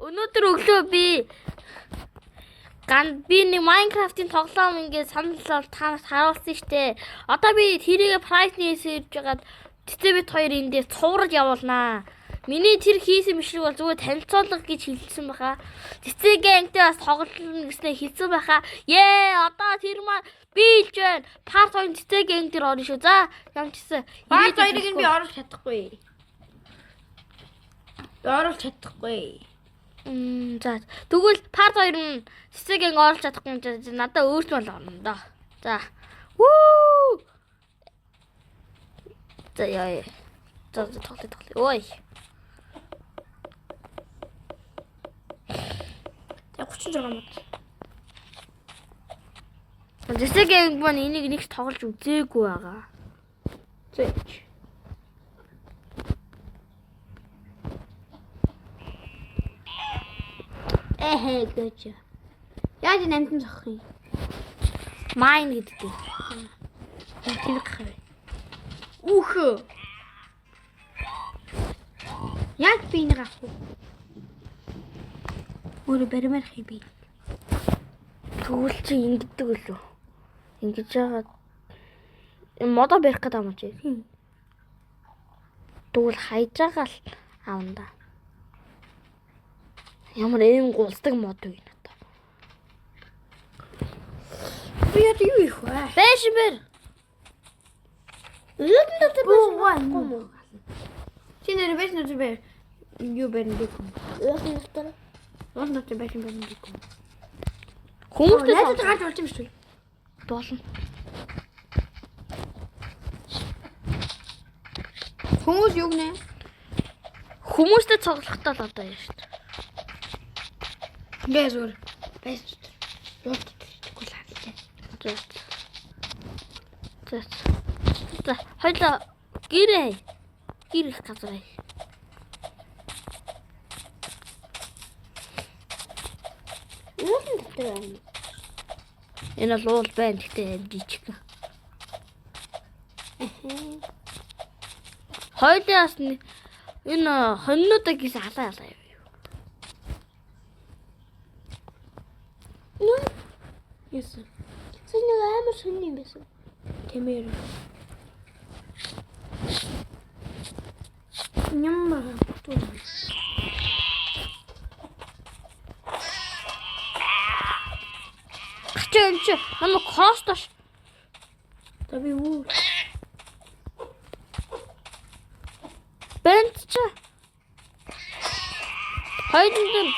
Өнөөдөр өглөө би нэг Minecraft-ийн тоглоом ингээд санал танаас харуулсан штэ. Одоо би тэрийг прайснээс ирж байгаад тэтэ бит хоёр энэ дээр цуврал явуулнаа. Миний тэр хийсэн бишлэг бол зүгээр танилцуулга гэж хэлсэн баха. Тэтэ гэнгтэй бас тоглоно гэснээр хэлсэн баха. Одоо тэр маань би илж байна. Part 2 тэтэ гэнг дээр орно шүү. За, ямчсан. Part 2-ыг би оруулах чадахгүй. За тэгвэл part 2 нь цэцэгийн оруулж чадахгүй юм надад өөртөө л орно доо. За. Вүү. За яа. За тоглоё. Ой. За 36 мод. Цэцэгийн маань энийг нэг тоглож үзээгүй байгаа. Зөөч. Гэж. Яаж нэмтэн зохих юм? Mine гэдэг. Тэр гэх юм. Үхөө. Яг би нэг авах уу? Өөрөө баримаар хий би. Тэгвэл чи ингэдэг үлээ. Ингэж яагаад модо барих гэдэг юм чи? Тэгвэл хайж байгаа л аавна да. Ямар эм гулсдаг мод вэ надад. Би яд юу их вэ? Бэшин бэр. Лүднөд бэшин. Чи нэр бэшин бэр. Юу бэрн дэг юм. Лүднөд бэшин бэрн дэг юм. Хүмүүстэй найзад гарч болж юм шүү. Болно. Хүмүүс юу гэнэ? Хүмүүстэй цоглохтаа л одоо яа шүү. Гэзүр. Бэст. Лот тэггүй л хаадлаа. За, хоёлаа гэр их газар. Уулын дотор байна. Энэ бол уул байна гэхдээ жижиг. Хоёлаас энэ хоньнуудаа гис алаа юу. Yes. Сэнэг амар сонь юм байсан. Тэмээр. Няммаа. Чи намайг хоостош. Таби үү. Бэнт чи. Хоёрын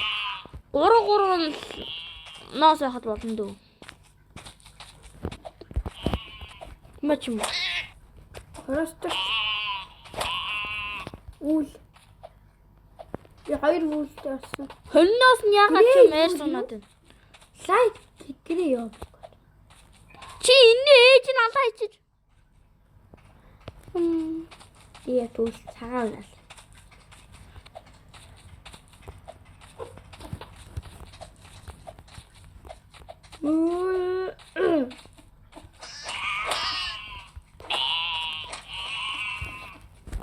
3 ноос яхад болно дөө. Мачим. Просто үл. Я хоёр үлдээ авсан. Хонноос нь яхад чи мээр сунаад байна. Лайк тэгрээ ёо. Чи энэ ээж нь алаа хийчих. Я тул цагаан л.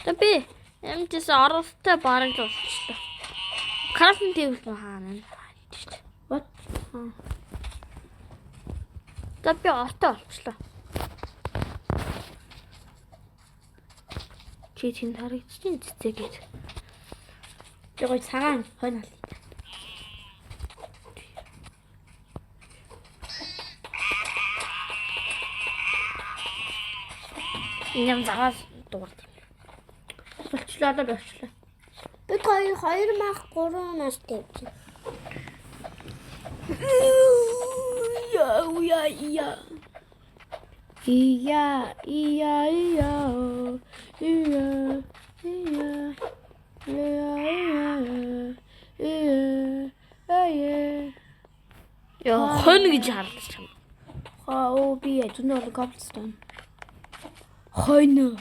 Тэби эмчээс оролттой бараг болчихлоо. Крафтинг тэвэл хаана. What? Тэби ортой болчихлоо. Чи тийм харагдчих цэцэгээд. Би гой цагаан хойно ал. Иням загаас дуурд. Болчлоо одоо болчлоо. Би 2 мах 3 настай. Ия. Яа, хонь гэж харлаж байна. Оо би зөндөө гоблстон. Хойно.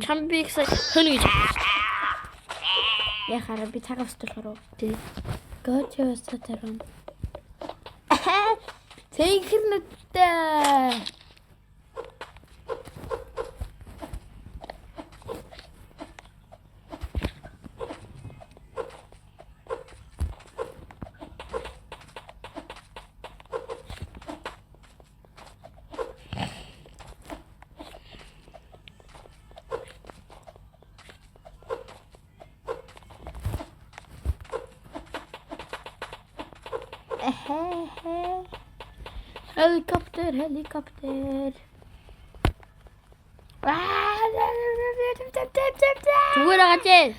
Чам би ихсай хонь гэж харлаж. Яхаар би цагаас болохоор Тий. гочоос татарам. Цэнгэрнэдтэй. Helikopter. Зүгээр агаж.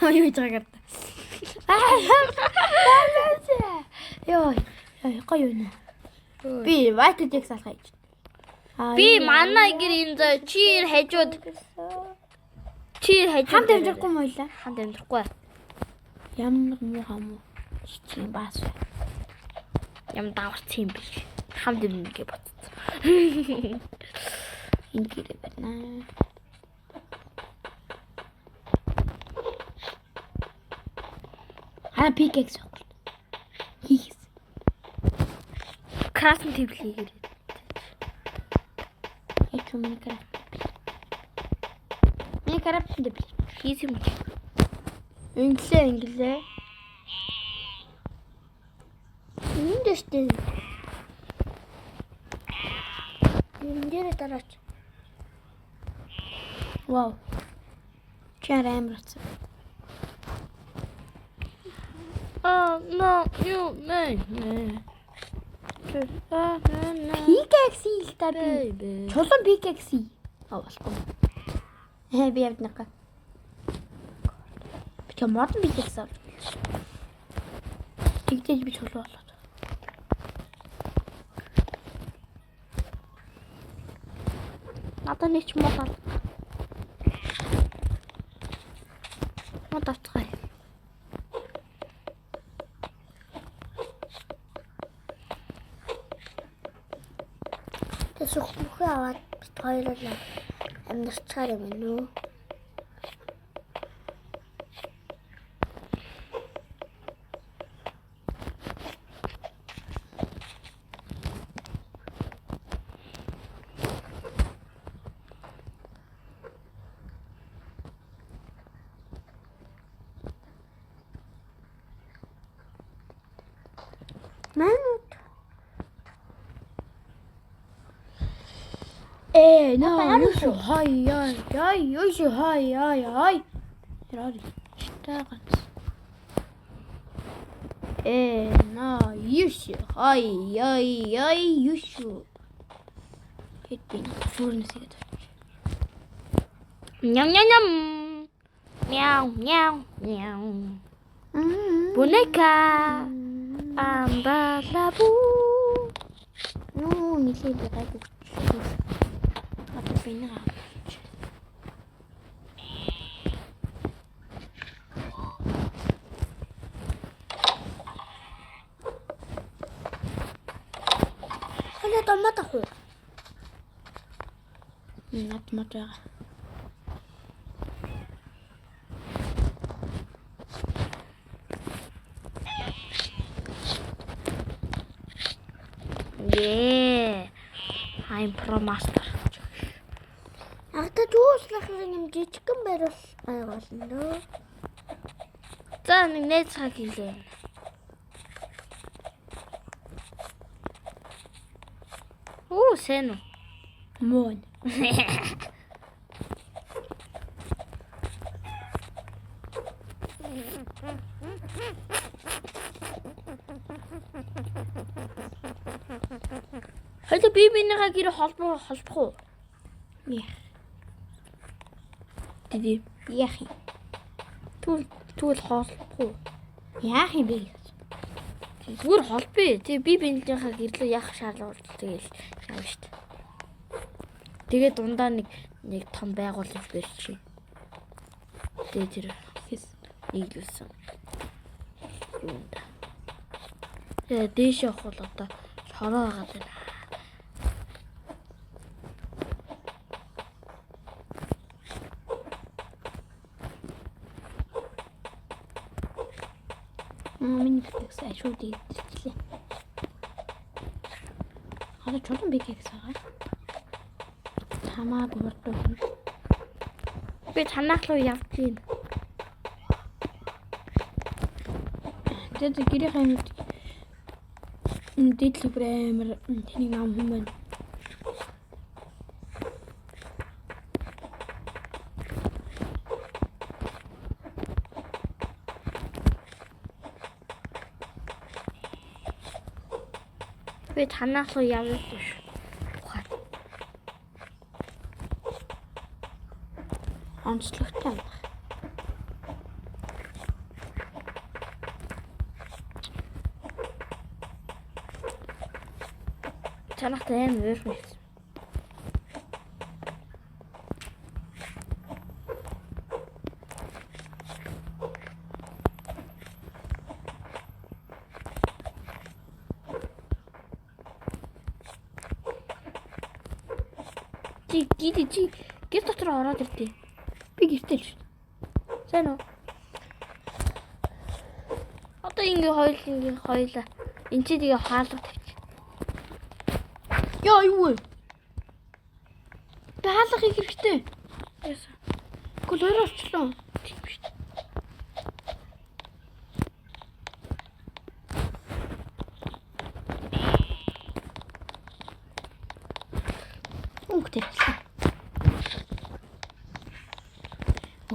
Юу яагаад? Йоо, гоё юм. Би вайтыг салгаж. Би манай гэр энэ зөө чи хажууд хамт амьдрахгүй юм ойлаа. хамт амьдрахгүй. Ямар муу хамуу. Чи баас. Ям даварсан юм биш. Хамт амьдрах гэж бодсон. Энэ гэрээ байна. Пикекс авах. Хийх. Красн төвлөгийг. Яч юм нэг. Нэг карап дэв. Хийсэн юм. Инглээ. Эндээстэй. Эндээр дараач. Вау. Чаар амарч. No, you man. Пикекс л та би. Baby. Чулуун пикекс. Болохгүй. Би явднака. Би модон пикекс авах. Тэгтээ би чулуу болоод. Надад нэг ч мод ал. Мод авцгаая. Тэс ухмөхөө аваад бит хоёроо амьдчаар юм нөө. Хай. Тэрори. Читаагац. Юшу. Хэдэн фурнэсгээд. Ням. Мяу. Бунека. Амбалабу. Ну, нэлээ байгаагүй. Би нэг. Ханаа томат ах уу? Натмат. Yeah. I'm pro master. Агта дүүслэх юм жижигхэн байвал байгуулна дөө. За нэг нээд цаг хийлээ. Сено. Мөн. Хоёул би минийхээ гэр холбох уу? Тэди Яах юм? Тэгвэл холбох уу? Яах юм бэ? Зүгээр холбоё. Тэг би минийхээ гэрлөө яах шаардлага тэгэл яав штт. Тэгээ дундаа нэг том байгууллага барьчих. Тэгээ тэр нийлүүлсэн. Юунда. Тэгээ дээш явах бол одоо шороо байгаа даа. Миний пикекс шууд идчихлээ. Хаа чулуун пикекс байгаа. Хамаагүй хурдан. Би танах руу явж гин. Тэгээд гэрийн амьд дэдл брээмэр тэний нам юм байна. Би танаас уу явж биш. Ухаан. Онцлогтой. Чанартай аим өрх. Чи гэр дотор ороод иртээ. Би гэртэл шүү. Сайн уу? Одоо ингээ хоёлаа. Энд чи тэгээ хаалга тавьчих. Яа юу вэ? Би хаалга хийх хэрэгтэй. Яса. Гол өөр орчлоо. Тийм шүү дээ. Өнгөтэй.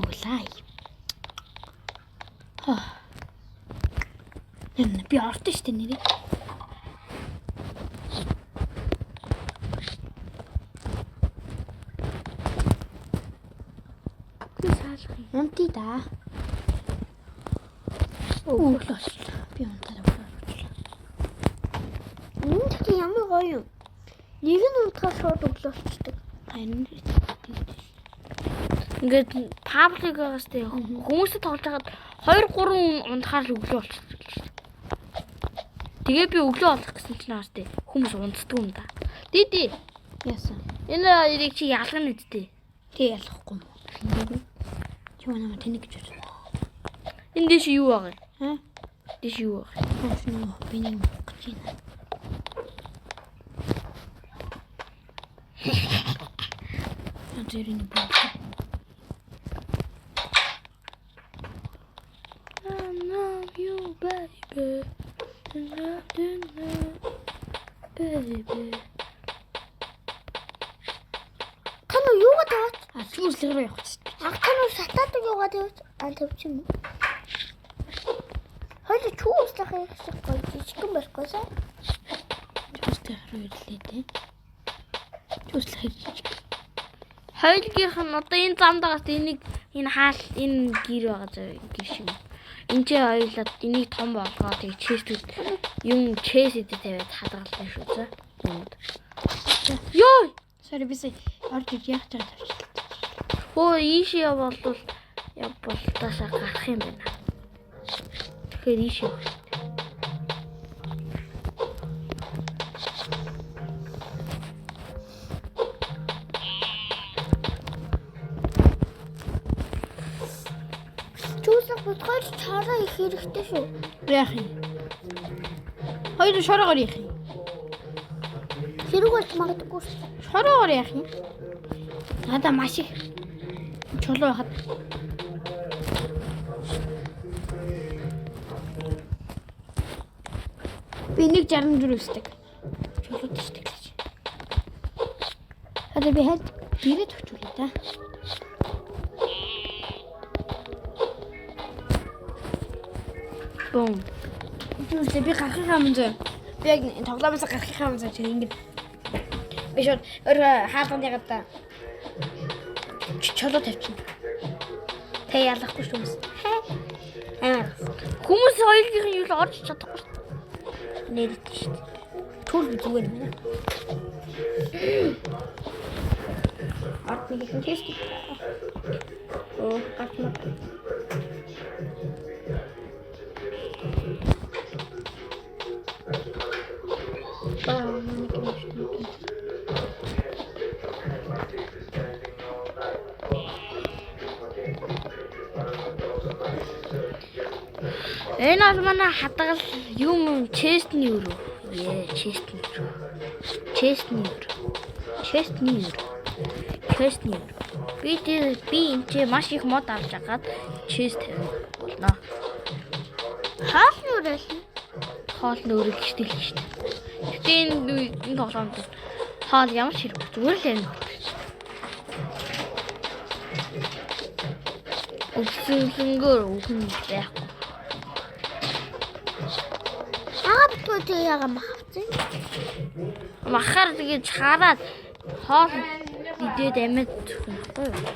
Оглай. Энэ би орсон шүү дээ нэрээ. Би хаалга. Унти да. Өглөөс би унтаад өглөө. Энд ямар гоё юм. Нэг нь унтахаар шууд өглөөчдөг. Харин Ингээд паблик байгаас тэ хүмүүстэй тоглож хагаад 2-3 унтахаар л өглөө болчихсон. Тэгээ би өглөө болох гэсэн чинь хаас тэ хүмүүс унтдаг юм да. Диди. яасан. Энэ эрийг чи ялгана үсттэй. Тэг ялахгүй юм уу? Чи манай тэнэг гэж байна. Энэ дэш юу байгаа юм? Ха? Дэш юу байгаа? Хашин биний гэж байна. Тэрний баг. I love you baby. I love you baby. Таны юугаа тавьж? Чүүслэг рүү явах чинь. Таны сатаадаг юугаа тавьж юм. Хоёул чүүслэх юм гоё жижигэн байхгүй сайн. Чүүслэг рүү ирлээ те. Чүүслэг хийж. Хоёулгийнх нь одоо энэ замдаагаас энэ хаал энэ гэр байгаа гэр шиг. Энд чи хоёулаа энийг том болгоод тэг честүүд юм чесэд тавиад хадгалсан шүү зэ. Йой! Sorry би орж иж яах гэж тавьчихлаа. Хөө ийшээ явбал таашаа гарах юм байна. Тэгэхээр ийшээ. Чүүслэх бодгоор чараа их хэрэгтэй шүү. Яах юм? Хоёр шороогоор яах юм? Хэрэг болж магадгүй. Шороогоор яах юм? Надаа маш их чулуу байхад. Би 164 өсдөг. Чулууд өсдөг гэж. Хадаа би хэд бирэд өчүүлээ та. Бом. Юусе би гарахынхаа мөн. Би яг тоглоомоос гарахынхаа мөн чинь ингэ. Би шууд хаалганд ягаад та. Чулуу тавьчихна. Тэ ялахгүй шүү хүмүүс. Хүмүүс хоёулгийнх нь юу л орж чадахгүй. Нэрт шүү дээ. Түр зүгээр юм байна. Арт нэг юм тест. Оо, гатна. Энэ бол манай хадгал юм честний өрөө. Честний өрөө. Би энэ ч маш их мод авч агаад чест болно. Хаалны өрөөл. Хоолны өрөө гэжтэй л шүү дээ. Гэтэ энэ тоглоомд хоол ямар ч хэрэг зүгээр л юм. Өвсөнгөр үхэн байхгүй. Яагаад Тэгвэл тэг яга махавцсан. Махаар тэгээд чаараад хоол идээд амьд байхгүй юу?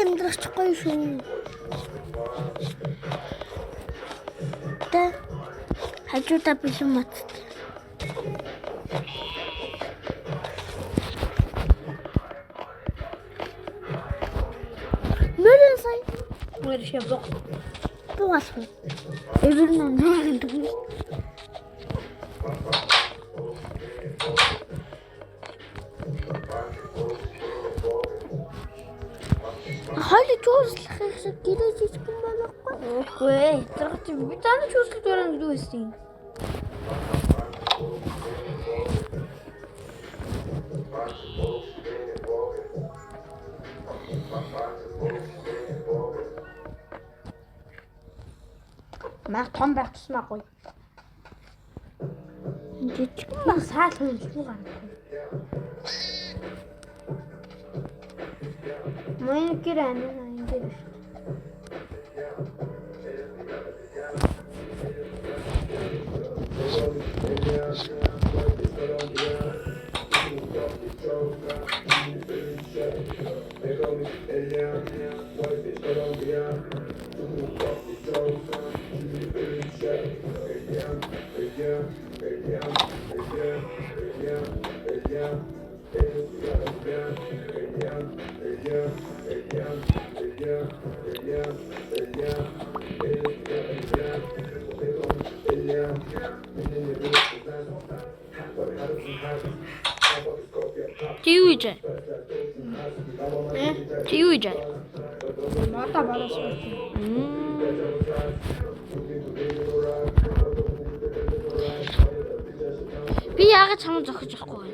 Амьдрахчихгүй шүү. Тэ хажуудаа бэлэн мат. Мөрөн сая. Мөрөш бог. Бугаас. Эвэрнэ нэрэн дгүй. Хали чууслах гэсэн гэрэж ичгэн байхгүй. Үгүй. Тэрч би таны чууслах дөрөв юу хийсэн? Мах том байх тусмаа гоё. Жижигхэн Мах саал хөлгүй гарах. Мөн гэр анаа энэ дээр. Тиюжа. Тиюжа. Мата бараас. Би яагаад чамд зохиж явахгүй вэ?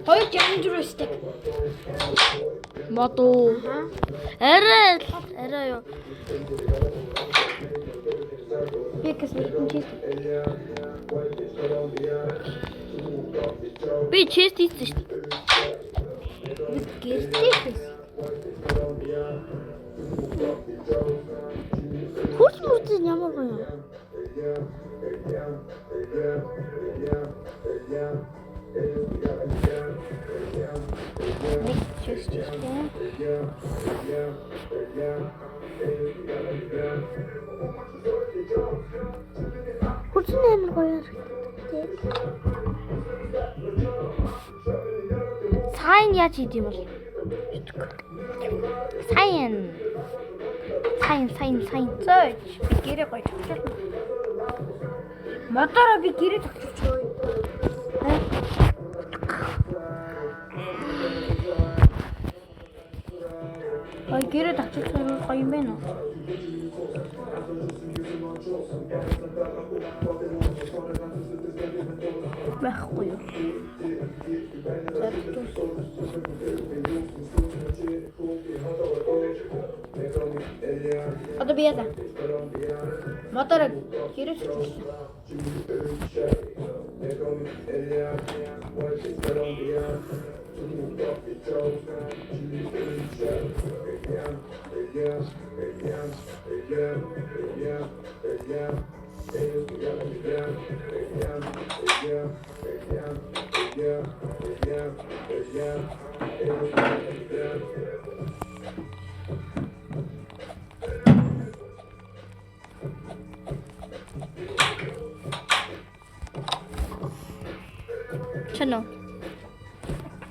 Хоёр жанжростэй. Мото. Арай юу. Бикэс нэг чист. Би чест хийсэн шүү дээ. Гэртээ. хурц мурц ямар гоё. Нэг чист. Хурц амар гоё. Сайн яаж хийдэм бол? Сайн. Зөөж би гэрээ гоё тавьчихсан. Мотороо би гэрээ тавьчихсан. Ой гэрээ тавьчихсан гоё юм байна уу? Байхгүй юу? Одоо би яа. Мотор гэрээ тавьчихсан. Чано.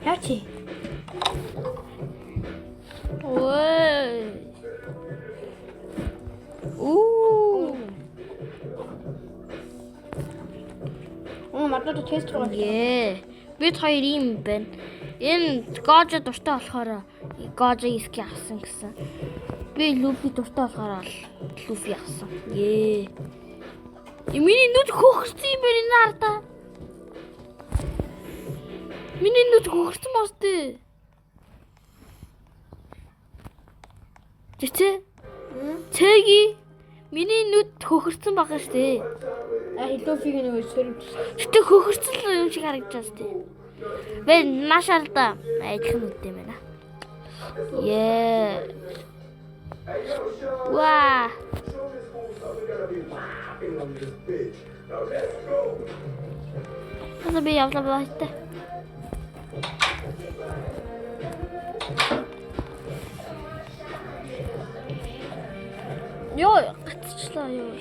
Яачи. Ой. Уу. модод тест руу гоо. Бид хоёр ийм байна. Энэ Гожо дуртай болохоор Гожо иски авсан гэсэн. Би Луфи дуртай болохоор Луфи авсан. Миний нүд хөхөрсөн юм байна энэ хардаа. Миний нүд хөхөрсөн мос дээ. Тэцээ. Цэги. Миний нүд хөхөрсөн байгаа штэ. Луфиг нөгөө сөрөв. Гэтэ хөхөрсөн юм шиг харагдаж штэ. Вэ нашаалда ажил нүдтэй байна. Ваа. Хасаа би явлаа бааштай. Ёо, гацчлаа ёо.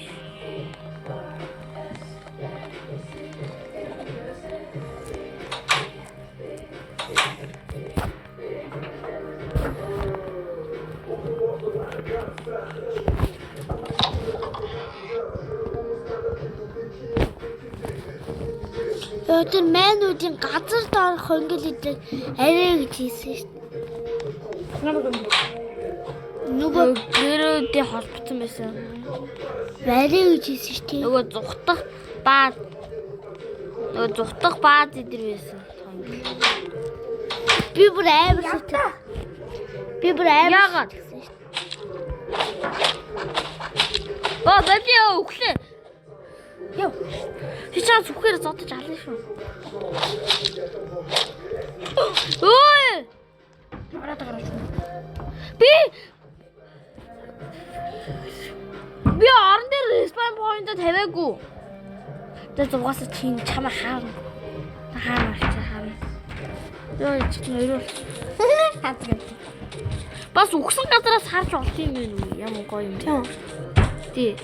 Өдөр мэнүүдийн газар доор хөнгөлөдөг арай гэж хэлсэн шүү дээ. Нөгөө гэрүүдийн холбогдсон байсан. арай гэж хэлсэн шүү дээ. Нөгөө зүхтах баад эдэр байсан. Би бүр амар сэтгэв. Яагаад? Оо, бэби өглөө. Ёо. Хичээ зүхээр зодож ална шүү. Ой! Би орон дээр респаун point тавиагүй. Тэгээд зугаас чинь чамаа хаана. Хаана. Ёо, чи нэрэл. Бас үхсэн газараас харж олох юм бэ нү? Ямар гоё юм бэ? Тий,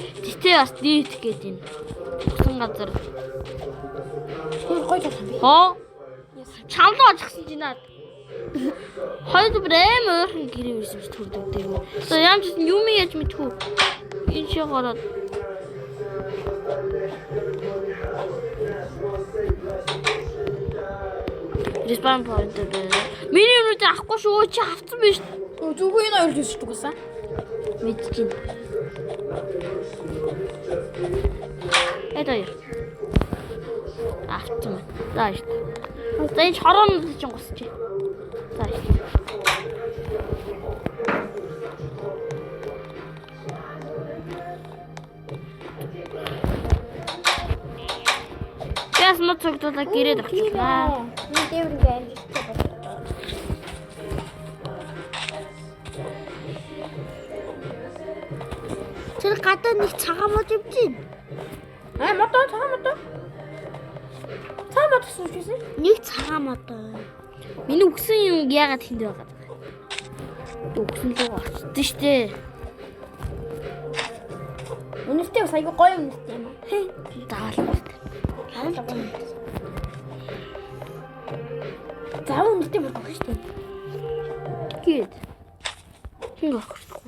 бас дийт гээд юм. Үхсэн газар. Гоё тань би. Хоо? Чамлаа очихсан чи наад. Хоёр брэм өөрхөн гэрээ ирсэн ч төрдөг. За ямар ч юм яаж мэдхүү. Энэ чи гараад. Респаун point дээр. Миний өнөдөө авахгүй шүү. Чи авсан биш. Зүгөө энэ хоёр л шүү дээ. Мэдчихэв. Эдгээр. Авсан. Зааш. За энэ хорон чинь госч. Зааш. Яс моцогдоо гэрээд авчихлаа. Би дээвргээ амжилттай болсон. Тэр гадаа нэг цагаан мод явж байна. Мото. Цаа мото сүрчээсэн. Нэг цагаан мод. Миний үгсэн юм яагаад тэнд байгаа? Үгсэн л очсон штэ. Үнэтэй бас айгүй гоё үнэтэй юм аа. Даал. За үнэтэй болох шүү дээ. Гээд. Хин гохорсон.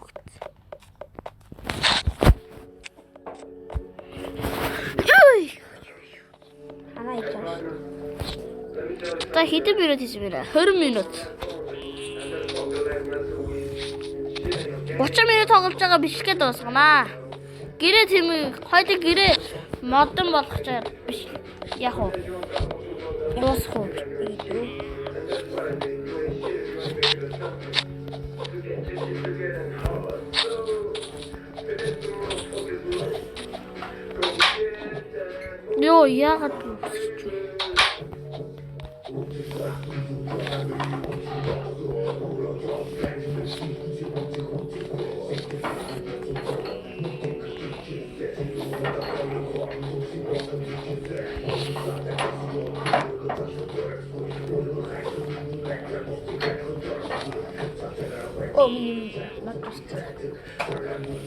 Ханаа ич. Та хэдэн минут хийсэн бэ? 20 минут. 30 минут тоглож байгаа биш гээд дуусгана. Гэрээ тийм хоёул гэрээ модон болгох чаар биш. Яг уу. Дуусах уу? Ёо, яагаад дуусчих вэ?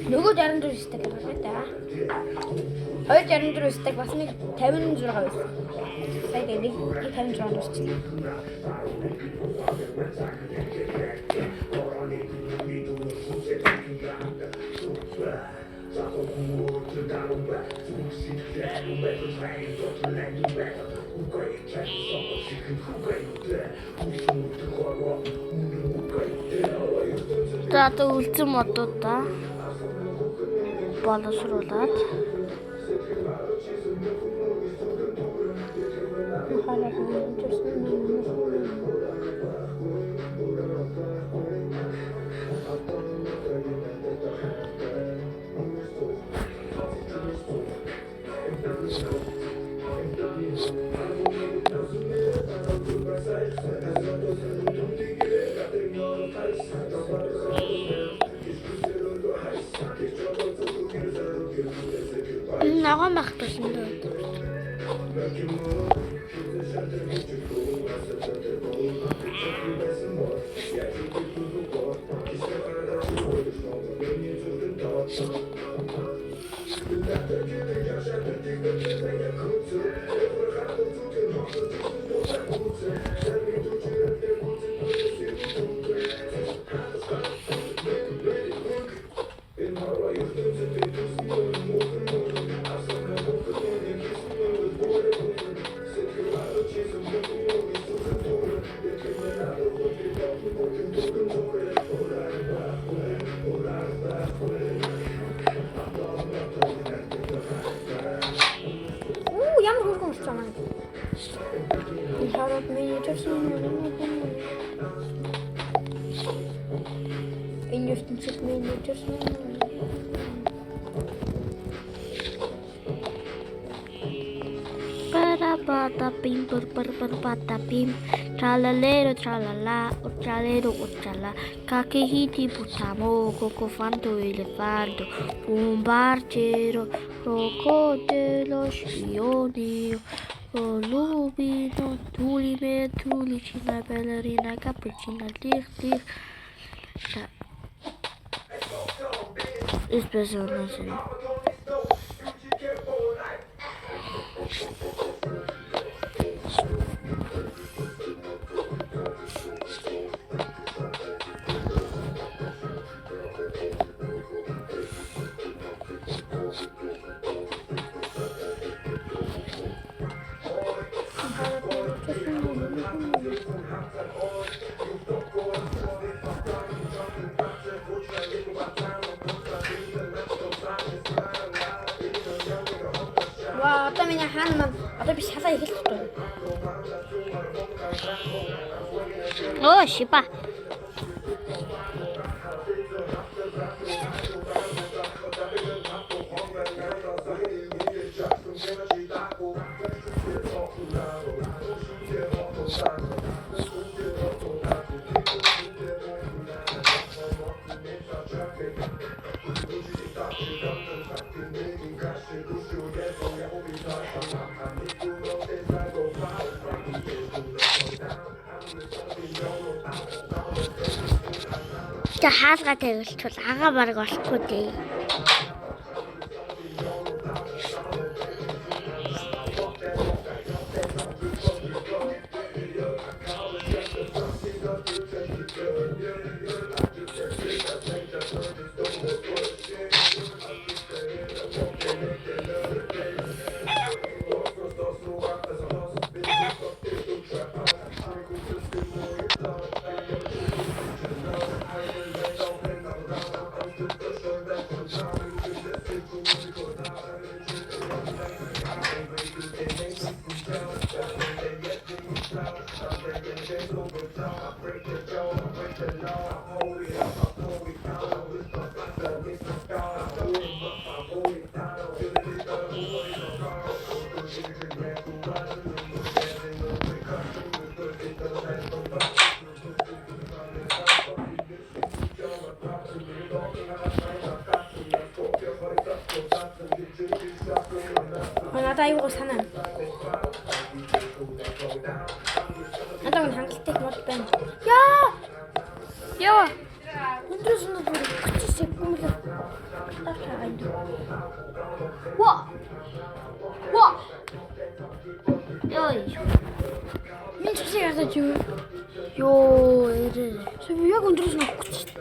Нөгөө 64 стек байна да. 264 стек бас нэг 56 байсан. Сая нэг 56 дуусчихлаа. За одоо үлзэн модуудаа боловсруулад ногоон багтсан дөө. Ямар хөргөн болж байгаа юм. Энэ хараад миний төрсөн юм. Энэ ертөнцид миний төрсөн юм. Bada bim bada bim tralalero tralala tralero trala kakehiti putamo coco fanto elefanto bombardiero crocodilo spionio lubino tulime tulicina ballerina cappuccina tir espresso. Вау, одоо миний хаана одоо би шалаа ихэлж байна. Оо, шипа. Тэ хаалгаа тавилчвал агаа бараг болохгүй дээ. Надаа аюугаа санаа. Надаа хангалттай мод байна. Яа! Өндрөөс нь бүр 30 секунд. Ва! Ёй. Минь ч яагаад юу? Ёо, эрэ. Яг өндрөөс нь 30.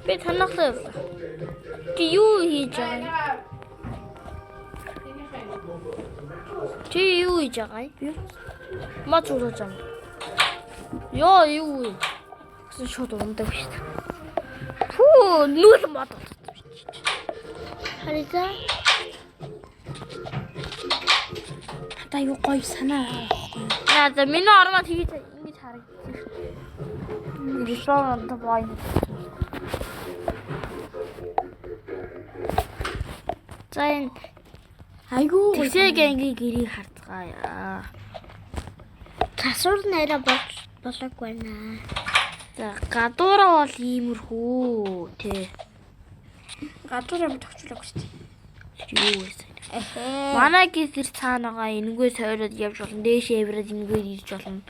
Би танахлаа явлаа. Чи юу хийж байгаа? Чи юу хийж байгаа юм? Мод зурж байгаа. Ёо юу? Гэсэн шууд ундаг биш. Фүү, нүүл мод. Хараа. Та юу гоё санаа байхгүй. За миний ормод хийж ингэж харагдчих. Ристоран бай. За энэ Айгуу гоё. Тэсэгийн гэрийг харцгаая. Тасвар нэрэ болоогүй наа. За гадуураа бол иймэрхүү тий. Гадуураа бид тогчлоогүй шүү дээ. Юу вэ? Манай гэр цаанаага энэгүй сойроод явж болно. Дээшээ эврээд энэгүй ирж болно.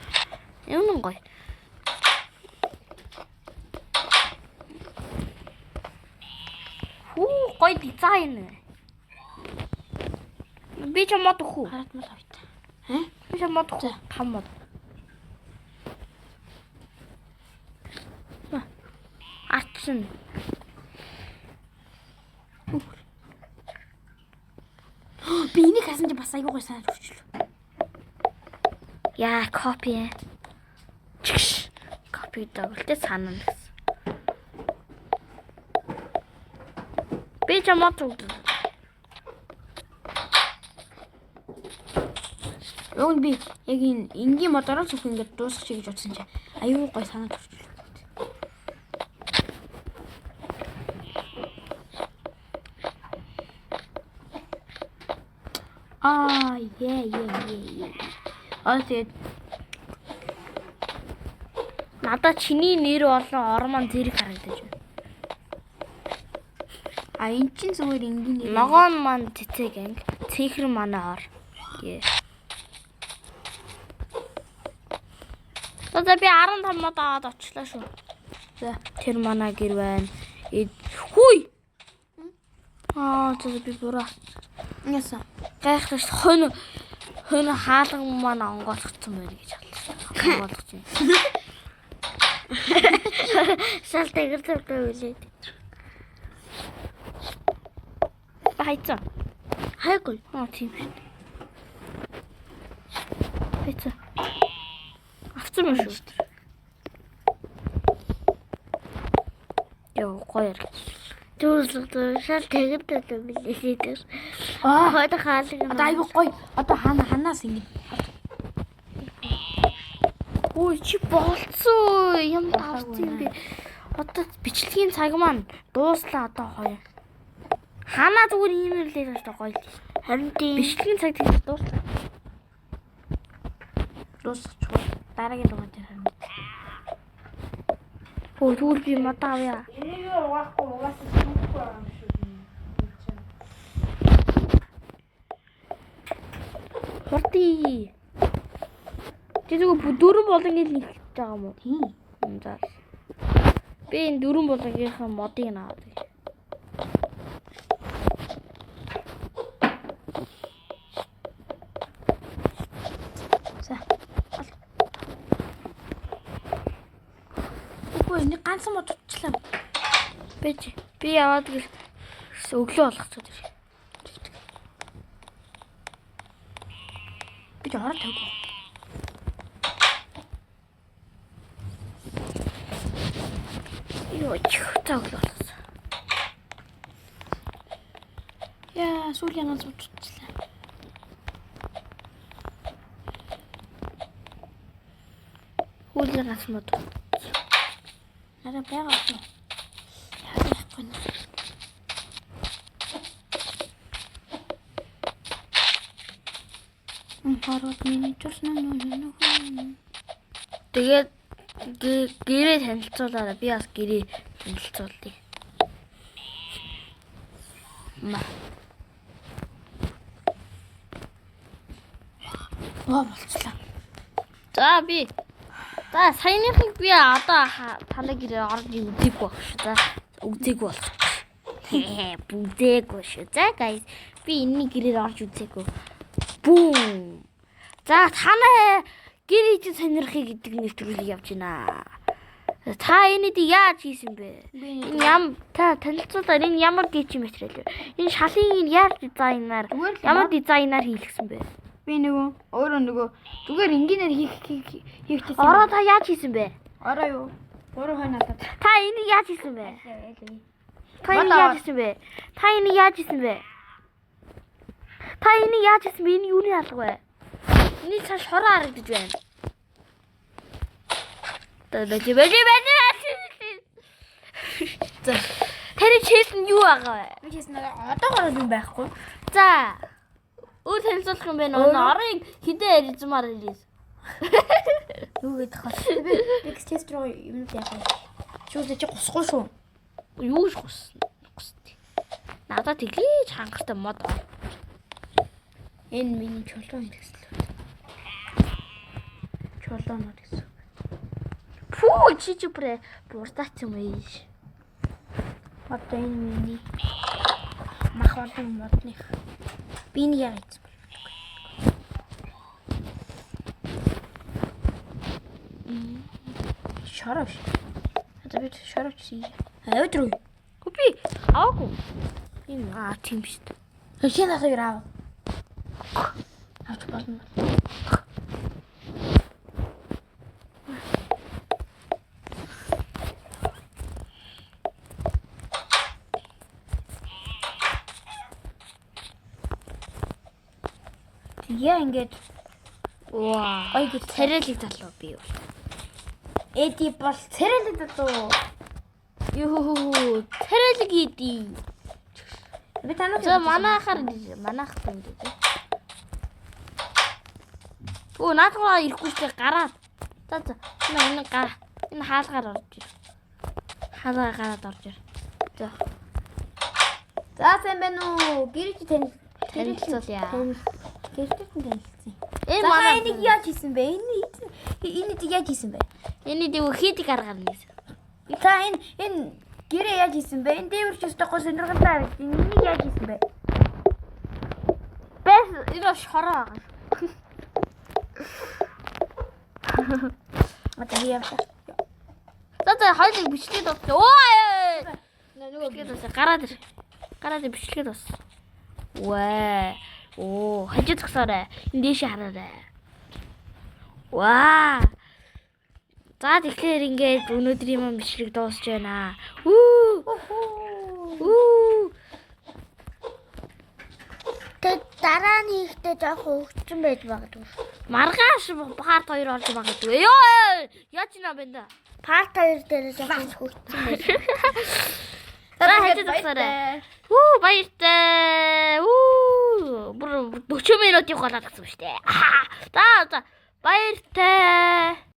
Юм гоё. Хүү гоё дизайн. Би ч мод өхөө. Хараад мод авъя. Би ч мод өхөө. Там мод. Ачсан. Би энийг хасан чи бас айгуу гоё санаад өгчлөө. Яа, копи. Чиш. Копи дагуултай санана гэсэн. Би ч мод өхөө. Өөг би яг энэ энгийн модороо зүг ингээд дуусчих гэж бодсон чи аюу гой санаад өгчлөө. Яа. Тэгээд Надад чиний нэр болон ормон зэрэг харагдаж байна. энэ чинь зүгээр энгийн нэр. Ногоон маань цэцэг анги, цэнхэр манай ор. Гээ. Одоо би 15 мод аваад очлоо шүү. За тэр манай гэр байна. Хүй. Би буруу. Яса. Гайхаж хонь хаалган маань онгойлгоцсон байна гэж бодлоо. Онгойлгоч юм. Шал тэгэрдэг үлээд. Хайцаа. Хайгүй. Тийм шүү. Хайцаа. Авсан юм шүү. Яа, гоё. Дүүрлээ шал тэгэрдэг үлээд. Хойд хаалган. Одоо айгуу гоё. Одоо ханаас ингэ. Ой чи болцсон юм авсан юм бэ? Одоо бичлэгийн цаг маань дууслаа одоо хоёр. Ханаа зүгээр иймэрлээ гэж гоё. Харин тийм бичлэгийн цаг тийм дууслаа. Дуусчихгүй. Дараагийн дугаар дээр харна. Өө зүгээр би мод авъя. Энийг угаахгүй угаасаа зүггүй байгаа юм шүү. Хурдий. Чи зүгээр дөрөв болонгийн нэг хийж байгаа юм уу? Тийм. За. Би энэ дөрөв болонгийнхаа модыг аваад. За. Үгүй нэг ганцхан мод утчлаа. Би яваад гэл өглөө болгоцоод ирээ. Би ч ороо тавьгүй. Юу ч өглөө болгосон. Яа, сүүлийн ганц мод утчлаа. Хуулийн ганц мод. Надад байгаа шүү. Яахгүй нэ. Хараад миний чусна нөө. Тэгээд гэрээ танилцуулаад би бас гэрээ танилцуулъя. Болцлоо. За саяныхыг би одоо танай гэрээ орж үзег баг шүү. За үзег бол. Бүзээг шүү. За guys би энэний гэрээр орж үзээгүй. Бүүм. За танай гэр хийж сонирхыг гэдэг нэвтрүүлэг явж байна. Та энэд яаж хийсэн бэ? Би Энэ та танилцуулаад энэ ямар гейч материал вэ? Энэ шалын яаж дизайнаар ямар дизайнаар хийлгсэн бэ? би нөгөө өөрөө нөгөө зүгээр энгийнээр хийчихсэн. Ороо та яаж хийсэн бэ? Ороо юу? Өөрөө хойноосаа. Та энийг яаж хийсэн бэ? Та энийг яаж хийсэн бэ? Та энийг яаж хийсэн бэ? Та энийг яаж хийсэн бэ? Энэ юуны алга вэ? Энийг цааш хороо харагдаж байна. Тэр чисэн юу байгаа вэ? Би чисэн одоогоор юм байхгүй. За. Өөр танилцуулах юм байна. Орыг хідээ ирзмаар ирээс. Юу гэдэг вэ? Би эксчест руу юм яах вэ? Шүүс чи гусгүй шүү. Юу ч гусна. Надад тэглэж хангалттай мод. Энэ миний чулуун хэрэгсэл. Чулуунууд гэсэн. Фу чи бүрээ буртаач юм ийш. Одоо энэ миний мах болон модных. Би нэг яа гэсэн. Шараш. Одоо би шараш чи. Өдрөө. Купи. Аагүй. Энэ тийм шүү дээ. Шинэ хаяр аав. Авч болно. Яа ингэж Ваа. гоё гэж Царайлаг залуу би бол. эди бол царайлаг дуу. Юу царайлаг иди. Би танаа За манайхаар манайх юм дээ. Оо наадгаа ирэхгүй ч гараад. За энэ гар. Энэ хаалгаар орж ир. Хаалгаа гараад орж ир. За. За сайн байна уу? Гэрэж Танилцуулъя. Гэрэж танилцсан. Энэ За манай энийг яаж хийсэн бэ? Энийг яаж хийсэн бэ? энэ дэв хийдэг аргаар нээс. Та энэ гэрээ яаж хийсэн бэ? Энэ дээвэр ч өстөхгүй сонирхолтой харагдав. Энийг яаж хийсэн бэ? Бэс энэ шороо байгаа. Одоо яа. За хоёулыг бичлээд дуусна. Өө! Нөгөө гараад ир. Гараад бичлээд дуусна. Ваа. Оо, хажуу зогсоорой. Энд дэше хараарай. Ваа. За тэгэхээр ингээд өнөөдрийн маань бичлэг дуусж байна. Тэг дараа нь хийхдээ жоох хөвчөн байж магадгүй. Маргааш part 2 орж магадгүй. Ёо! Яаж нэ бэнда? Part 2 дээр жоох хөвчөн байж. За хажуу зогсоорой. Баяртай. Бүр 40 минут явах болоод гисэн шүү дээ. За баяртай.